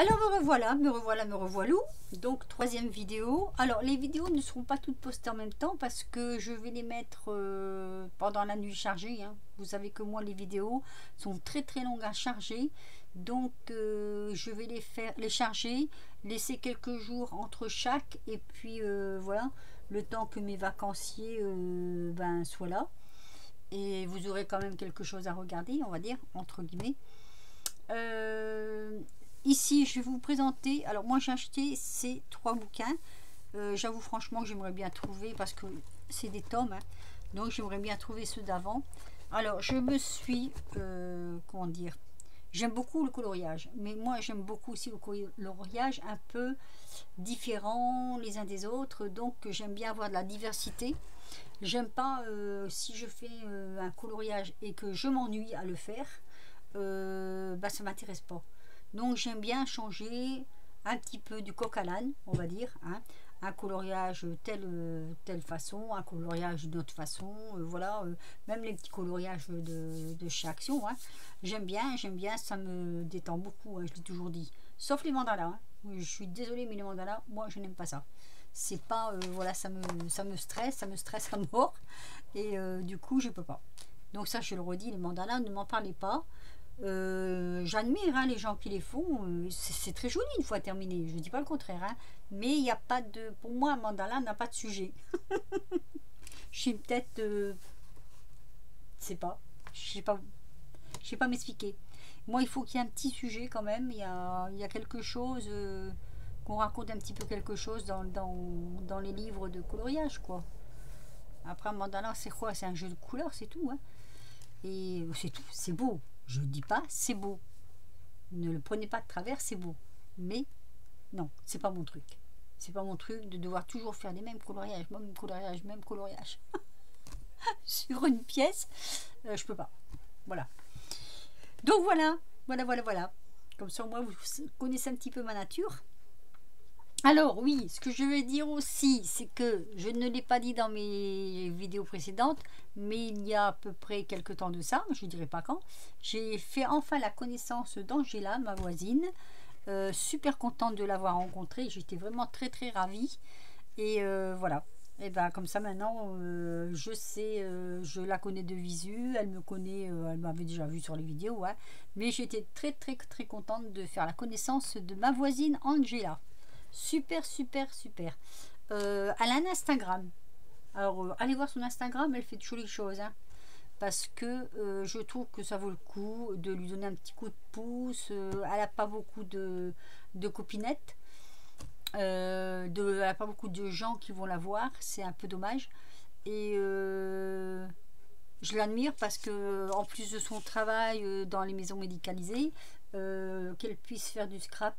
Alors me revoilà. Donc troisième vidéo. Alors les vidéos ne seront pas toutes postées en même temps parce que je vais les mettre pendant la nuit chargée, hein. Vous savez que moi les vidéos sont très longues à charger. Donc je vais les charger, laisser quelques jours entre chaque et puis voilà, le temps que mes vacanciers soient là. Et vous aurez quand même quelque chose à regarder, on va dire, entre guillemets. Ici, je vais vous présenter. Alors, moi, j'ai acheté ces 3 bouquins. J'avoue franchement que j'aimerais bien trouver, parce que c'est des tomes, hein, donc j'aimerais bien trouver ceux d'avant. Alors, je me suis... comment dire, j'aime beaucoup le coloriage, mais moi, j'aime beaucoup aussi le coloriage un peu différent les uns des autres. Donc, j'aime bien avoir de la diversité. J'aime pas si je fais un coloriage et que je m'ennuie à le faire, ça m'intéresse pas. Donc j'aime bien changer un petit peu du coq à l'âne, on va dire, hein. Un coloriage telle façon, un coloriage d'autre façon, voilà, même les petits coloriages de chaque action, hein. J'aime bien, ça me détend beaucoup, hein, je l'ai toujours dit. Sauf les mandalas, hein. Je suis désolée, mais les mandalas, moi je n'aime pas ça. C'est pas, voilà, ça me stresse à mort, et du coup je peux pas. Donc ça, je le redis, les mandalas, ne m'en parlez pas. J'admire, hein, les gens qui les font, c'est très joli une fois terminé, je ne dis pas le contraire, hein, mais il n'y a pas de, pour moi un mandala n'a pas de sujet. Je suis peut-être je sais pas m'expliquer. Moi il faut qu'il y ait un petit sujet quand même, il y a quelque chose, qu'on raconte un petit peu quelque chose dans les livres de coloriage, quoi. Après un mandala, c'est quoi? C'est un jeu de couleurs, c'est tout, hein. Et c'est tout, c'est beau. Je ne dis pas c'est beau. Ne le prenez pas de travers, c'est beau. Mais non, c'est pas mon truc. C'est pas mon truc de devoir toujours faire les mêmes coloriages, même coloriage. Sur une pièce, je peux pas. Voilà. Donc voilà. Comme ça, moi, vous connaissez un petit peu ma nature. Alors oui, ce que je veux dire aussi, c'est que je ne l'ai pas dit dans mes vidéos précédentes, mais il y a à peu près quelques temps de ça, je ne dirai pas quand, j'ai fait enfin la connaissance d'Angela, ma voisine. Super contente de l'avoir rencontrée, j'étais vraiment très ravie. Et voilà, et ben comme ça maintenant, je sais, je la connais de visu, elle me connaît, elle m'avait déjà vu sur les vidéos, hein, mais j'étais très contente de faire la connaissance de ma voisine Angela. Super. Elle a un Instagram. Alors allez voir son Instagram, elle fait de jolies choses, hein, parce que je trouve que ça vaut le coup de lui donner un petit coup de pouce. Elle n'a pas beaucoup de copinettes, elle n'a pas beaucoup de gens qui vont la voir, c'est un peu dommage. Et je l'admire parce que en plus de son travail dans les maisons médicalisées, qu'elle puisse faire du scrap,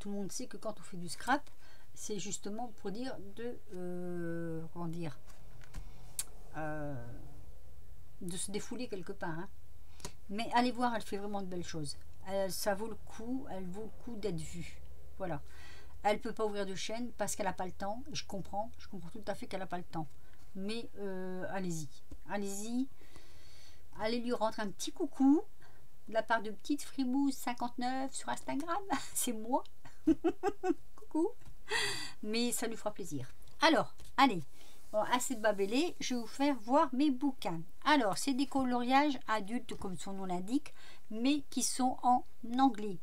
tout le monde sait que quand on fait du scrap, c'est justement pour dire de se défouler quelque part, hein. Mais allez voir, elle fait vraiment de belles choses. Ça vaut le coup, elle vaut le coup d'être vue. Voilà. Elle peut pas ouvrir de chaîne parce qu'elle n'a pas le temps. Je comprends tout à fait qu'elle n'a pas le temps. Mais allez-y, allez lui rendre un petit coucou de la part de Petite Frimousse 59 sur Instagram. C'est moi. Coucou. Mais ça lui fera plaisir. Alors, allez, bon, assez de babélé, je vais vous faire voir mes bouquins. Alors, c'est des coloriages adultes comme son nom l'indique, mais qui sont en anglais.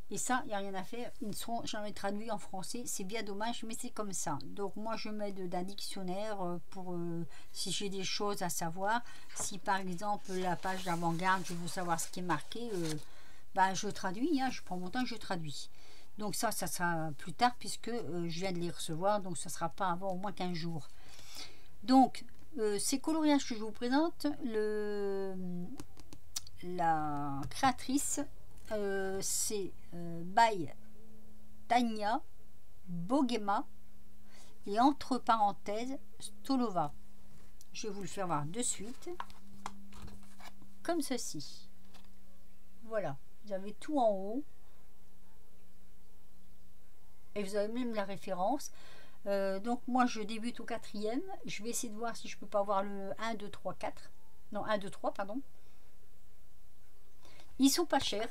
Et ça, il n'y a rien à faire, ils seront jamais traduits en français, c'est bien dommage, mais c'est comme ça. Donc moi, je mets d'un dictionnaire pour si j'ai des choses à savoir. Si par exemple, la page d'avant-garde, je veux savoir ce qui est marqué, je traduis, hein, je prends mon temps, je traduis. Donc ça sera plus tard puisque je viens de les recevoir, donc ça ne sera pas avant au moins 15 jours. Donc, ces coloriages que je vous présente, la créatrice, c'est by Tania Bogema et entre parenthèses Stolova. Je vais vous le faire voir de suite, comme ceci. Voilà, vous avez tout en haut. Et vous avez même la référence. Donc moi je débute au 4e. Je vais essayer de voir si je peux pas avoir le 1, 2, 3, 4. Non, 1, 2, 3, pardon. Ils sont pas chers.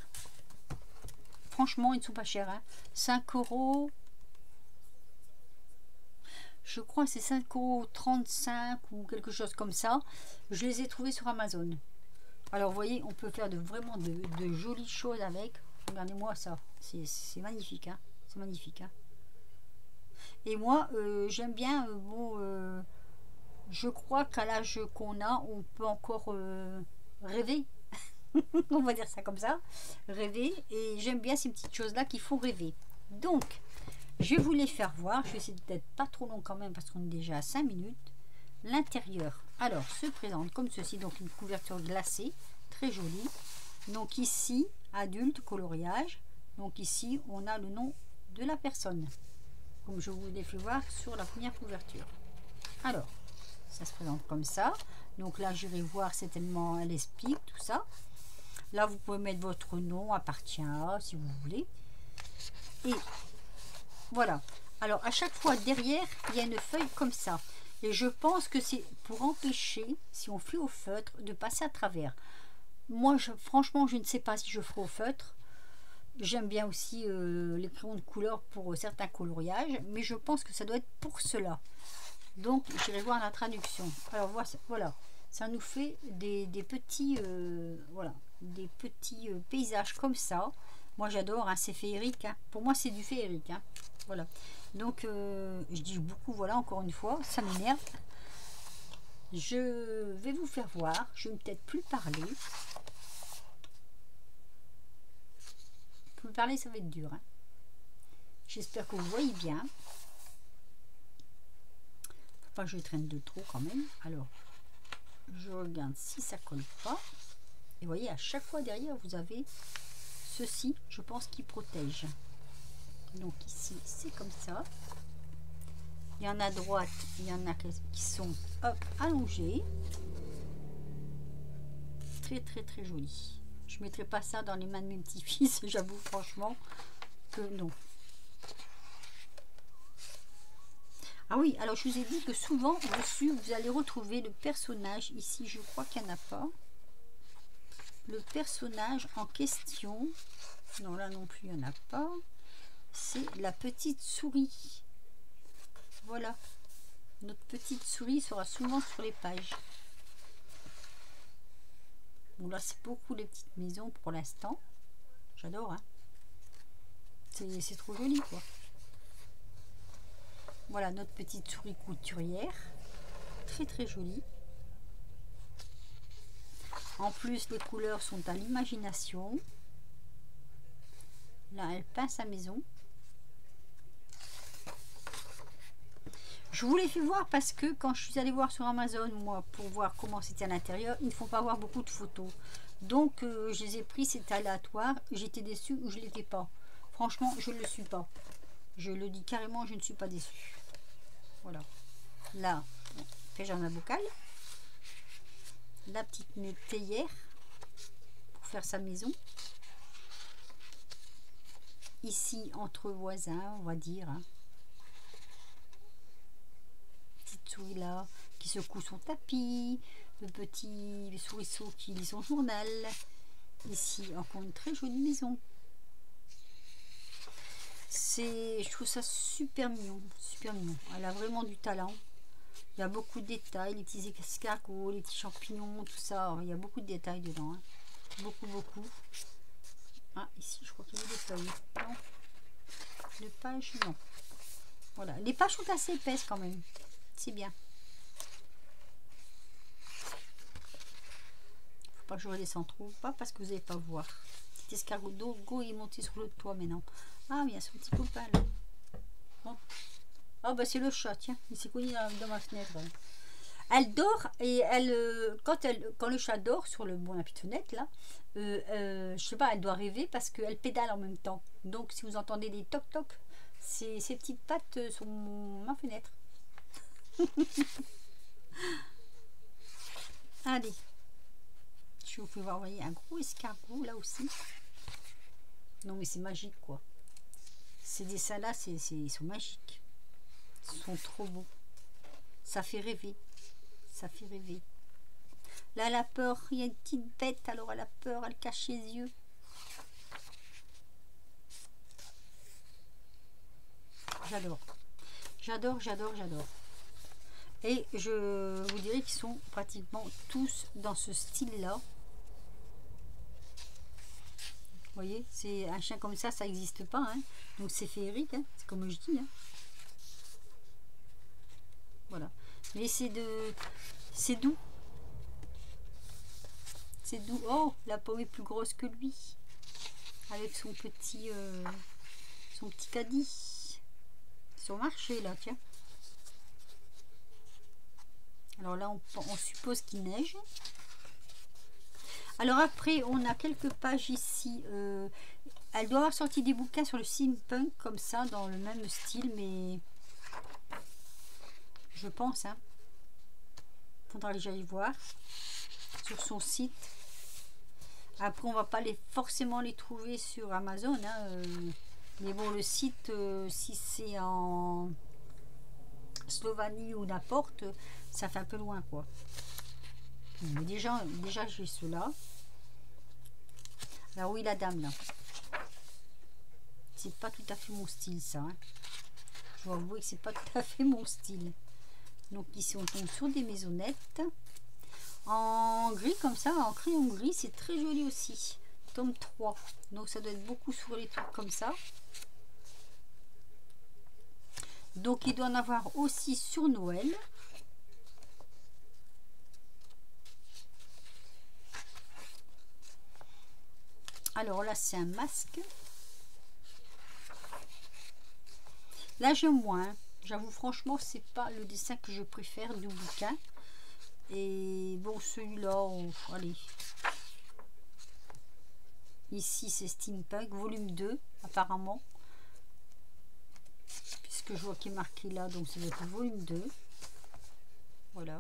franchement, ils ne sont pas chers. Hein. 5 €. Je crois que c'est 5,35 € ou quelque chose comme ça. Je les ai trouvés sur Amazon. Alors, vous voyez, on peut faire vraiment de jolies choses avec. Regardez-moi ça. C'est magnifique. Hein. C'est magnifique. Hein. Et moi, j'aime bien... je crois qu'à l'âge qu'on a, on peut encore rêver. On va dire ça comme ça. Rêver. Et j'aime bien ces petites choses-là qui font rêver. Donc... je vais vous les faire voir. Je vais essayer d'être pas trop long quand même parce qu'on est déjà à 5 minutes. L'intérieur, alors, se présente comme ceci. Donc, une couverture glacée, très jolie. Donc, ici, adulte, coloriage. Donc, ici, on a le nom de la personne. Comme je vous l'ai fait voir sur la première couverture. Alors, ça se présente comme ça. Donc là, j'irai voir certainement, elle explique tout ça. Là, vous pouvez mettre votre nom, appartient à, si vous voulez. Et... voilà. Alors, à chaque fois, derrière, il y a une feuille comme ça. Et je pense que c'est pour empêcher, si on fait au feutre, de passer à travers. Moi, franchement, je ne sais pas si je ferai au feutre. J'aime bien aussi les crayons de couleur pour certains coloriages. Mais je pense que ça doit être pour cela. Donc, j'irai voir la traduction. Alors, voilà. Ça nous fait des petits, voilà, des petits paysages comme ça. Moi, j'adore, hein, c'est féerique. Hein. Pour moi, c'est du féerique. Hein. Voilà. Donc, je dis beaucoup, voilà, encore une fois, ça m'énerve. Je vais vous faire voir. Je vais peut-être plus parler. Plus parler, ça va être dur. Hein. J'espère que vous voyez bien. Faut pas que je traîne de trop quand même. Alors, je regarde si ça colle pas. Et vous voyez, à chaque fois derrière, vous avez ceci, je pense, qui protège. Donc ici, c'est comme ça. Il y en a à droite, il y en a qui sont hop, allongés. Très, très, très joli. Je ne mettrai pas ça dans les mains de mes petits-fils, j'avoue franchement que non. Ah oui, alors je vous ai dit que souvent, dessus, vous allez retrouver le personnage. Ici, je crois qu'il n'y en a pas. Le personnage en question. Non, là non plus, il n'y en a pas. C'est la petite souris. Voilà. Notre petite souris sera souvent sur les pages. Bon, là, c'est beaucoup les petites maisons pour l'instant. J'adore, hein. C'est trop joli, quoi. Voilà, notre petite souris couturière. Très, très jolie. En plus, les couleurs sont à l'imagination. Là, elle peint sa maison. Je vous l'ai fait voir parce que quand je suis allée voir sur Amazon, moi, pour voir comment c'était à l'intérieur, ils ne font pas voir beaucoup de photos. Donc, je les ai pris, c'était aléatoire. J'étais déçue ou je ne l'étais pas. Franchement, je ne le suis pas. Je le dis carrément, je ne suis pas déçue. Voilà. Là, pyjama bocal. La petite théière pour faire sa maison. Ici, entre voisins, on va dire. Hein. Petite souris là, qui secoue son tapis. Le petit souriceau qui lit son journal. Ici, encore une très jolie maison. Je trouve ça super mignon. Super mignon. Elle a vraiment du talent. Il y a beaucoup de détails, les petits escargots, les petits champignons, tout ça. Il y a beaucoup de détails dedans. Hein. Beaucoup, beaucoup. Ah, ici, je crois qu'il y a des feuilles. Non. Les pages, non. Voilà. Les pages sont assez épaisses quand même. C'est bien. Faut pas que je redescende trop. Pas parce que vous n'allez pas voir. Petit escargot d'Ogo est monté sur le toit maintenant. Ah, il y a son petit copain là. Bon. Ah, bah c'est le chat, tiens. Il s'est cogné dans ma fenêtre. Là. Elle dort et quand le chat dort sur la petite fenêtre là, je sais pas, elle doit rêver parce qu'elle pédale en même temps. Donc si vous entendez des toc toc, c'est ses petites pattes sur ma fenêtre. Allez, je vous fais voir, vous voyez, un gros escargot là aussi. Non mais c'est magique quoi. Ces dessins là, ils sont magiques. Ils sont trop beaux. Ça fait rêver. Ça fait rêver. Là, elle a peur. Il y a une petite bête, alors elle a peur. Elle cache les yeux. j'adore. J'adore, j'adore, j'adore. Et je vous dirais qu'ils sont pratiquement tous dans ce style-là. Vous voyez, c'est un chien comme ça n'existe pas. Hein. Donc c'est féerique, hein. C'est comme je dis. Hein. Voilà. Mais c'est doux. C'est doux. Oh, la pomme est plus grosse que lui. Avec son petit caddie. Sur le marché, là, tiens. Alors là, on suppose qu'il neige. Alors après, on a quelques pages ici. Elle doit avoir sorti des bouquins sur le steampunk, comme ça, dans le même style, mais... Je pense, hein. Faudra que j'aille voir sur son site. Après, on va pas forcément les trouver sur Amazon, hein, mais bon, le site, si c'est en Slovénie ou n'importe, ça fait un peu loin, quoi. Mais déjà j'ai cela. Alors oui, la dame, là. C'est pas tout à fait mon style, ça. Hein. Je dois avouer que c'est pas tout à fait mon style. Donc ici, on tombe sur des maisonnettes. En gris comme ça, en crayon gris, c'est très joli aussi. Tome 3. Donc ça doit être beaucoup sur les trucs comme ça. Donc il doit en avoir aussi sur Noël. Alors là, c'est un masque. Là, j'aime moins. J'avoue, franchement, c'est pas le dessin que je préfère du bouquin. Et bon, celui-là, allez. Ici, c'est Steampunk, volume 2, apparemment. Puisque je vois qu'il est marqué là, donc c'est le volume 2. Voilà.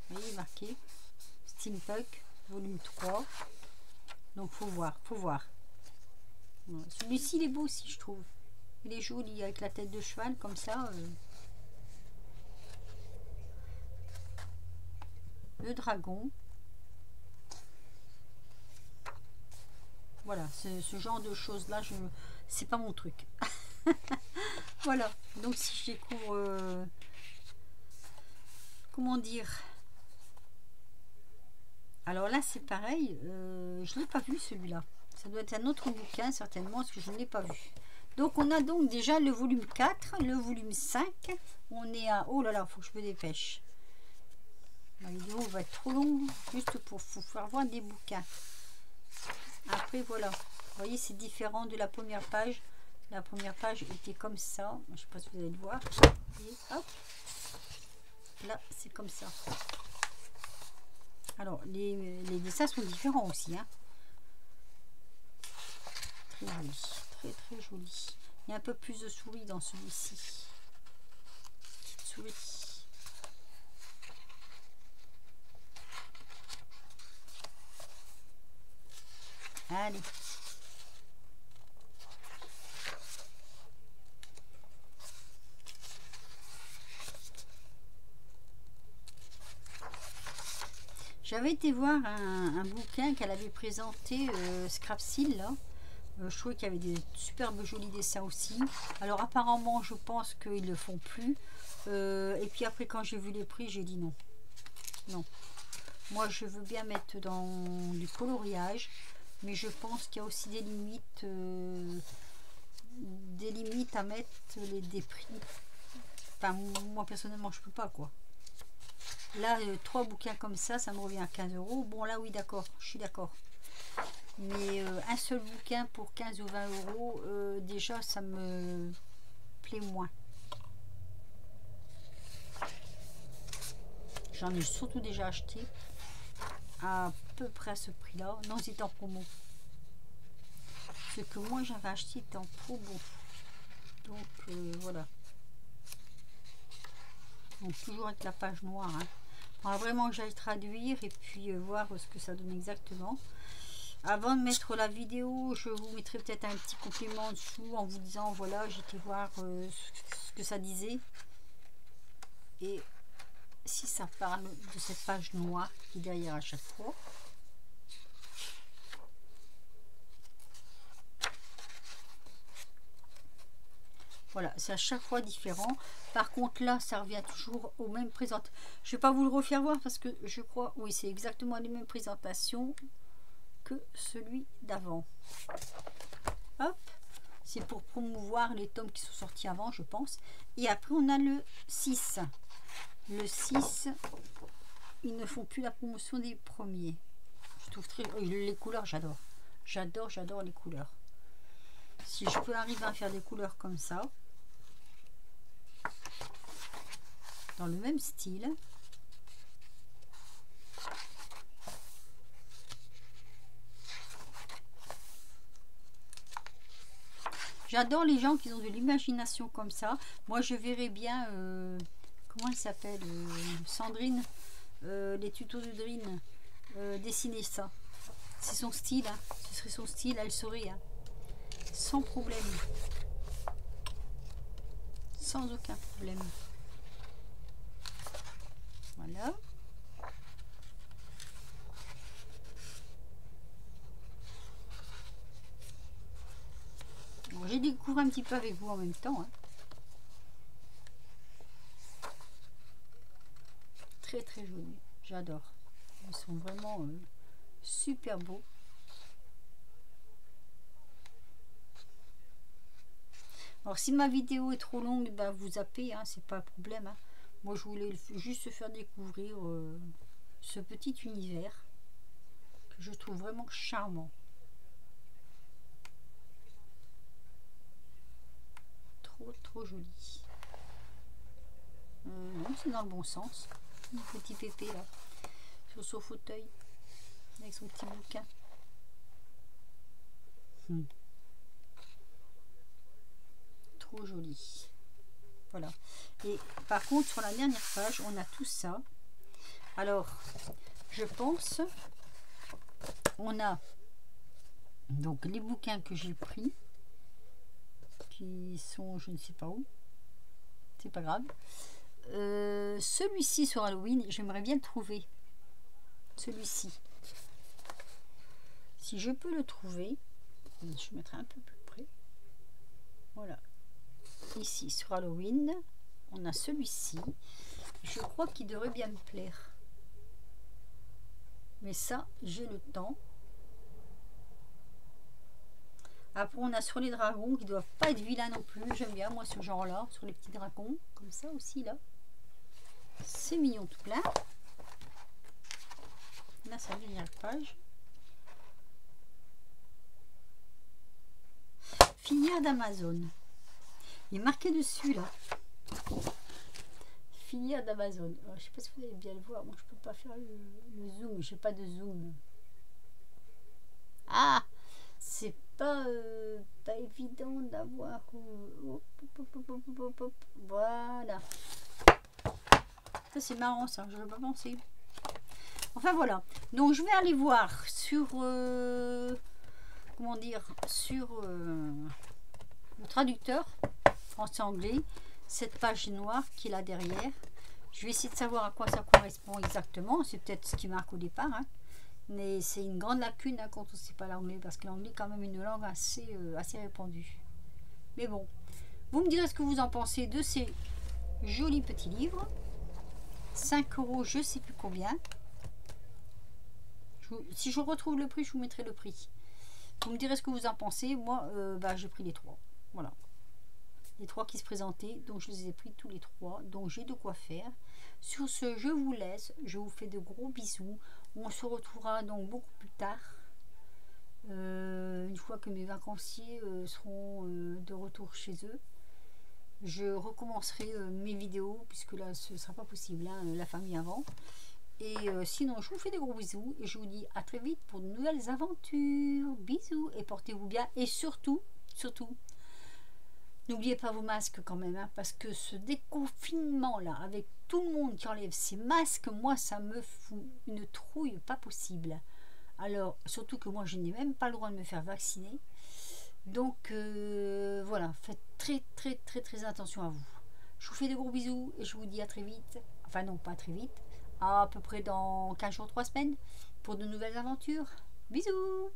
Vous voyez, marqué Steampunk, volume 3. Donc, faut voir, faut voir. Voilà. Celui-ci, il est beau aussi, je trouve. Il est joli, avec la tête de cheval, comme ça. Le dragon. Voilà, ce genre de choses là, c'est pas mon truc. Voilà, donc si je découvre comment dire, alors là c'est pareil, je l'ai pas vu celui-là, ça doit être un autre bouquin certainement parce que je ne l'ai pas vu. Donc on a donc déjà le volume 4, le volume 5, on est à, oh là là, faut que je me dépêche. La vidéo va être trop longue juste pour vous faire voir des bouquins. Après voilà, vous voyez c'est différent de la première page. La première page était comme ça, je ne sais pas si vous allez le voir. Et hop, là c'est comme ça. Alors les dessins sont différents aussi. Hein. Très joli, très très joli. Il y a un peu plus de souris dans celui-ci. Petite souris. Allez. J'avais été voir un bouquin qu'elle avait présenté, Scrapseal, là. Je trouvais qu'il y avait des superbes jolis dessins aussi. Alors apparemment, je pense qu'ils ne le font plus. Et puis après, quand j'ai vu les prix, j'ai dit non. Non. Moi, je veux bien mettre dans du coloriage. Mais je pense qu'il y a aussi des limites à mettre des prix. Enfin, moi personnellement, je peux pas, quoi. Là, 3 bouquins comme ça me revient à 15 €. Bon, là, oui, d'accord, je suis d'accord. Mais un seul bouquin pour 15 ou 20 €, déjà, ça me plaît moins. J'en ai surtout déjà acheté à peu près à ce prix-là. Non, c'était en promo. Ce que moi, j'avais acheté était en promo. Donc, voilà. Donc, toujours avec la page noire. Hein. Faudra vraiment que j'aille traduire et puis voir ce que ça donne exactement. Avant de mettre la vidéo, je vous mettrai peut-être un petit complément en dessous en vous disant voilà, j'étais voir ce que ça disait. Et si ça parle de cette page noire qui est derrière à chaque fois. Voilà, c'est à chaque fois différent. Par contre, là, ça revient toujours aux mêmes présentations. Je ne vais pas vous le refaire voir parce que je crois, oui, c'est exactement les mêmes présentations que celui d'avant. Hop, c'est pour promouvoir les tomes qui sont sortis avant, je pense. Et après, on a le 6. Le 6, ils ne font plus la promotion des premiers. Je trouve très... les couleurs, j'adore. J'adore les couleurs. Si je peux arriver à faire des couleurs comme ça, dans le même style, j'adore les gens qui ont de l'imagination comme ça. Moi, je verrais bien, comment elle s'appelle, Sandrine, les tutos de Drine, dessiner ça. C'est son style, hein. Ce serait son style, elle saurait, hein. Sans problème. Sans aucun problème. Voilà. Bon, j'ai découvert un petit peu avec vous en même temps, hein. Très très joli. J'adore. Ils sont vraiment super beaux. Alors si ma vidéo est trop longue, ben, vous zappez, hein, c'est pas un problème, hein. Moi je voulais juste faire découvrir ce petit univers que je trouve vraiment charmant. Trop joli. Non, c'est dans le bon sens. Un petit pépé là, sur son fauteuil, avec son petit bouquin. Trop joli. Voilà. Et par contre, sur la dernière page, on a tout ça. Alors, je pense, on a donc les bouquins que j'ai pris, qui sont, je ne sais pas où, c'est pas grave. Celui-ci sur Halloween, j'aimerais bien le trouver. Celui-ci. Si je peux le trouver, je mettrai un peu plus près. Voilà. Ici, sur Halloween, on a celui-ci. Je crois qu'il devrait bien me plaire. Mais ça, j'ai le temps. Après, on a sur les dragons qui ne doivent pas être vilains non plus. J'aime bien, moi, ce genre-là. Sur les petits dragons, comme ça aussi, là. C'est mignon tout plein. Là, c'est la dernière page. Filière d'Amazon. Il est marqué dessus, là. Filière d'Amazon. Je ne sais pas si vous allez bien le voir. Moi, je peux pas faire le zoom. Je n'ai pas de zoom. Ah, c'est pas évident d'avoir. Voilà. Ça, c'est marrant, ça. Je n'aurais pas pensé. Enfin, voilà. Donc, je vais aller voir sur... comment dire, sur le traducteur français-anglais, cette page noire qui est là derrière. Je vais essayer de savoir à quoi ça correspond exactement. C'est peut-être ce qui marque au départ, hein. Mais c'est une grande lacune, hein, quand on ne sait pas l'anglais, parce que l'anglais est quand même une langue assez répandue. Mais bon, vous me direz ce que vous en pensez de ces jolis petits livres. 5 €, je ne sais plus combien. Si je retrouve le prix, je vous mettrai le prix. Vous me direz ce que vous en pensez. Moi, j'ai pris les 3. Voilà. Les 3 qui se présentaient. Donc, je les ai pris tous les 3. Donc, j'ai de quoi faire. Sur ce, je vous laisse. Je vous fais de gros bisous. On se retrouvera donc beaucoup plus tard. Une fois que mes vacanciers seront de retour chez eux. Je recommencerai mes vidéos. Puisque là, ce ne sera pas possible. Hein, la famille avant. Et sinon, je vous fais des gros bisous et je vous dis à très vite pour de nouvelles aventures. Bisous et portez-vous bien. Et surtout, n'oubliez pas vos masques quand même, hein, parce que ce déconfinement-là, avec tout le monde qui enlève ses masques, moi, ça me fout une trouille pas possible. Alors, surtout que moi, je n'ai même pas le droit de me faire vacciner. Donc, voilà, faites très attention à vous. Je vous fais de gros bisous et je vous dis à très vite. Enfin non, pas très vite. À peu près dans 15 jours, 3 semaines, pour de nouvelles aventures. Bisous!